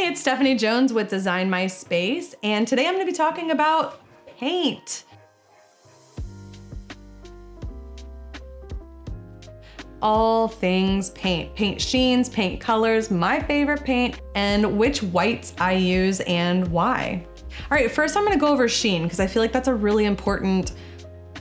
it's Stephanie Jones with Design My Space, and today I'm going to be talking about paint. All things paint. Paint sheens, paint colors, my favorite paint, and which whites I use and why. All right, first I'm going to go over sheen because I feel like that's a really important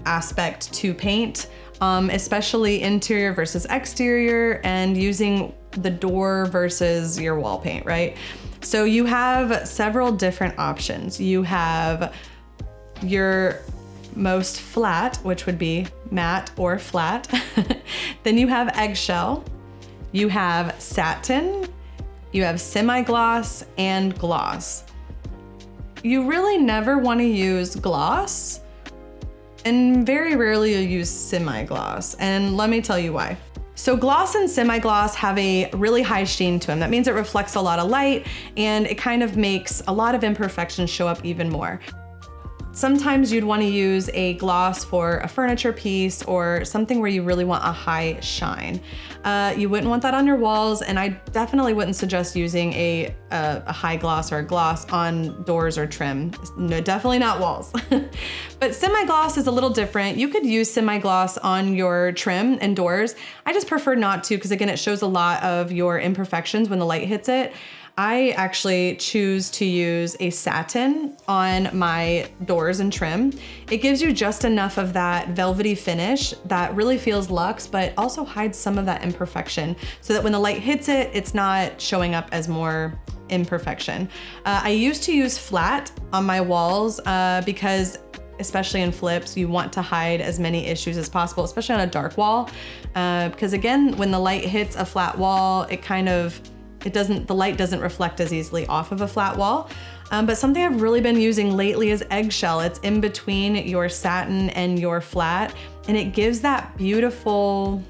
aspect to paint, especially interior versus exterior and using the door versus your wall paint, right? So you have several different options. You have your most flat, which would be matte or flat. Then you have eggshell, you have satin, you have semi-gloss and gloss. You really never want to use gloss, and very rarely you'll use semi-gloss, and let me tell you why. So gloss and semi-gloss have a really high sheen to them. That means it reflects a lot of light and it kind of makes a lot of imperfections show up even more. Sometimes you'd want to use a gloss for a furniture piece or something where you really want a high shine. You wouldn't want that on your walls, and I definitely wouldn't suggest using a high gloss or a gloss on doors or trim. No, definitely not walls. But semi-gloss is a little different. You could use semi-gloss on your trim and doors. I just prefer not to because again, it shows a lot of your imperfections when the light hits it. I actually choose to use a satin on my doors and trim. It gives you just enough of that velvety finish that really feels luxe, but also hides some of that imperfection so that when the light hits it, it's not showing up as more imperfection. I used to use flat on my walls because especially in flips, you want to hide as many issues as possible, especially on a dark wall. Because again, when the light hits a flat wall, the light doesn't reflect as easily off of a flat wall. But something I've really been using lately is eggshell. It's in between your satin and your flat, and it gives that beautiful,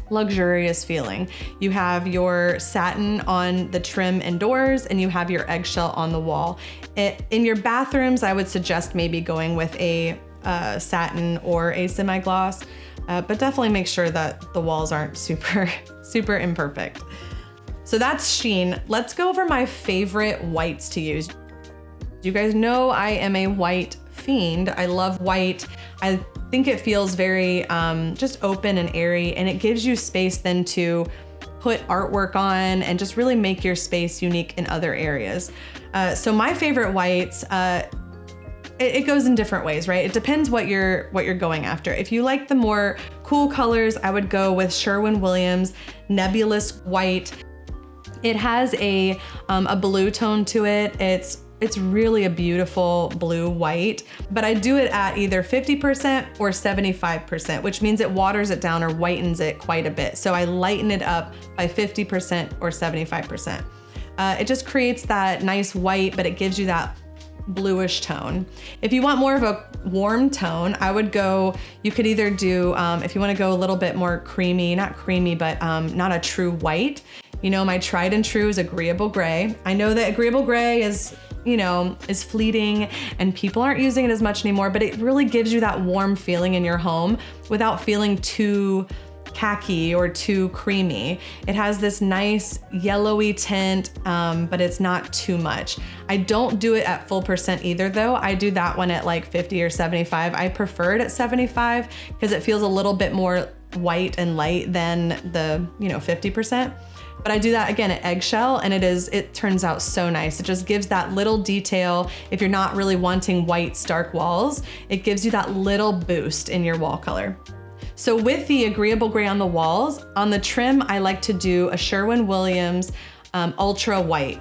luxurious feeling. You have your satin on the trim and doors, and you have your eggshell on the wall. In your bathrooms, I would suggest maybe going with a satin or a semi-gloss, but definitely make sure that the walls aren't super, super imperfect. So that's sheen. Let's go over my favorite whites to use. You guys know I am a white fiend. I love white. I think it feels very just open and airy, and it gives you space then to put artwork on and just really make your space unique in other areas. So my favorite whites, it goes in different ways, right? It depends what you're going after. If you like the more cool colors, I would go with Sherwin-Williams Nebulous White. It has a blue tone to it. It's really a beautiful blue white, but I do it at either 50% or 75%, which means it waters it down or whitens it quite a bit. So I lighten it up by 50% or 75%. It just creates that nice white, but it gives you that bluish tone. If you want more of a warm tone, I would go, you could either do, if you want to go a little bit more creamy, not creamy, but not a true white. You know, my tried and true is agreeable gray. I know that agreeable gray is fleeting and people aren't using it as much anymore, but it really gives you that warm feeling in your home without feeling too khaki or too creamy. It has this nice yellowy tint, but it's not too much. I don't do it at full percent either though. I do that one at like 50 or 75. I prefer it at 75 because it feels a little bit more white and light than the 50%. But I do that again at eggshell, and it turns out so nice. It just gives that little detail. If you're not really wanting white, stark walls, it gives you that little boost in your wall color. So with the agreeable gray on the walls, on the trim, I like to do a Sherwin-Williams Ultra White.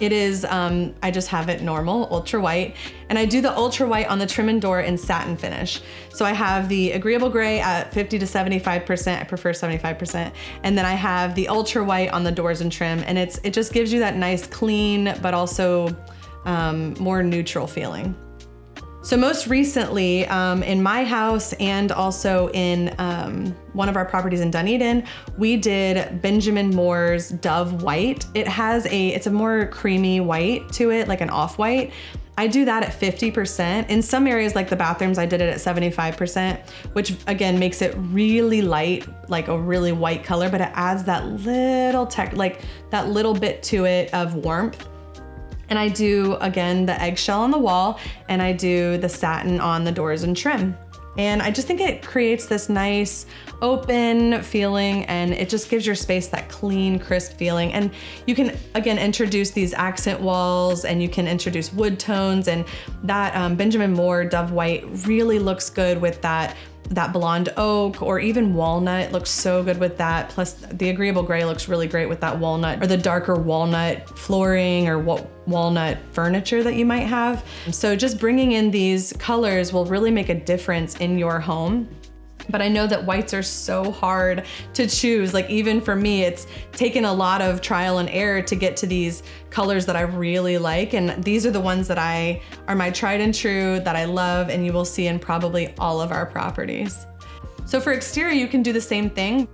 It is, I just have it normal, ultra white, and I do the ultra white on the trim and door in satin finish. So I have the agreeable gray at 50 to 75%, I prefer 75%, and then I have the ultra white on the doors and trim, and it just gives you that nice clean, but also more neutral feeling. So most recently, in my house and also in one of our properties in Dunedin, we did Benjamin Moore's Dove White. It's a more creamy white to it, like an off-white. I do that at 50%. In some areas like the bathrooms, I did it at 75%, which again makes it really light, like a really white color, but it adds that little that little bit to it of warmth. And I do, again, the eggshell on the wall, and I do the satin on the doors and trim. And I just think it creates this nice open feeling, and it just gives your space that clean, crisp feeling. And you can, again, introduce these accent walls, and you can introduce wood tones, and that Benjamin Moore Dove White really looks good with that blonde oak, or even walnut looks so good with that. Plus the agreeable gray looks really great with that walnut, or the darker walnut flooring or walnut furniture that you might have. So just bringing in these colors will really make a difference in your home. But I know that whites are so hard to choose. Like even for me, it's taken a lot of trial and error to get to these colors that I really like. And these are the ones that are my tried and true that I love, and you will see in probably all of our properties. So for exterior, you can do the same thing,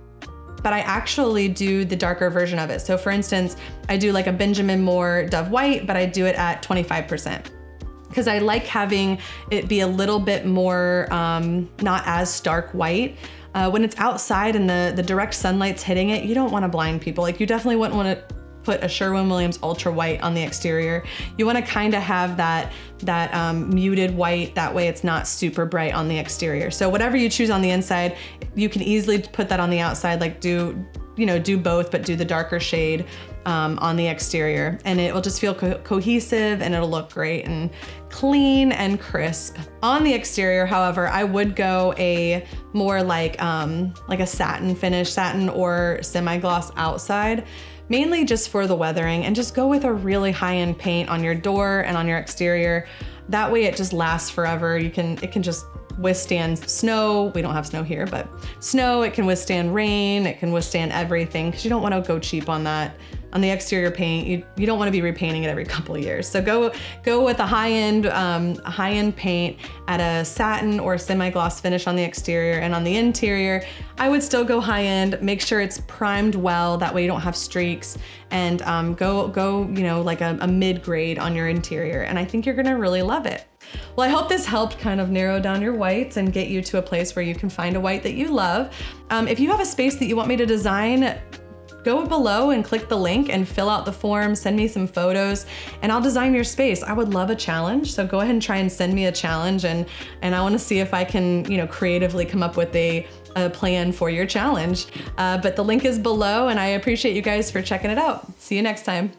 but I actually do the darker version of it. So for instance, I do like a Benjamin Moore Dove White, but I do it at 25%. Because I like having it be a little bit more, not as stark white. When it's outside and the direct sunlight's hitting it, you don't want to blind people. Like you definitely wouldn't want to put a Sherwin-Williams Ultra White on the exterior. You want to kind of have that muted white, that way it's not super bright on the exterior. So whatever you choose on the inside, you can easily put that on the outside, like do both, but do the darker shade on the exterior, and it will just feel cohesive, and it'll look great and clean and crisp. On the exterior, however, I would go a more like a satin finish, satin or semi-gloss outside, mainly just for the weathering, and just go with a really high-end paint on your door and on your exterior. That way it just lasts forever. It can just withstand snow. We don't have snow here, but snow, it can withstand rain, it can withstand everything, because you don't want to go cheap on that. On the exterior paint, you don't want to be repainting it every couple of years. So go with a high-end paint at a satin or semi-gloss finish on the exterior, and on the interior, I would still go high-end. Make sure it's primed well, that way you don't have streaks, and go like a mid-grade on your interior, and I think you're gonna really love it. Well, I hope this helped kind of narrow down your whites and get you to a place where you can find a white that you love. If you have a space that you want me to design, go below and click the link and fill out the form, send me some photos, and I'll design your space. I would love a challenge, so go ahead and try and send me a challenge, and I wanna see if I can, creatively come up with a plan for your challenge. But the link is below, and I appreciate you guys for checking it out. See you next time.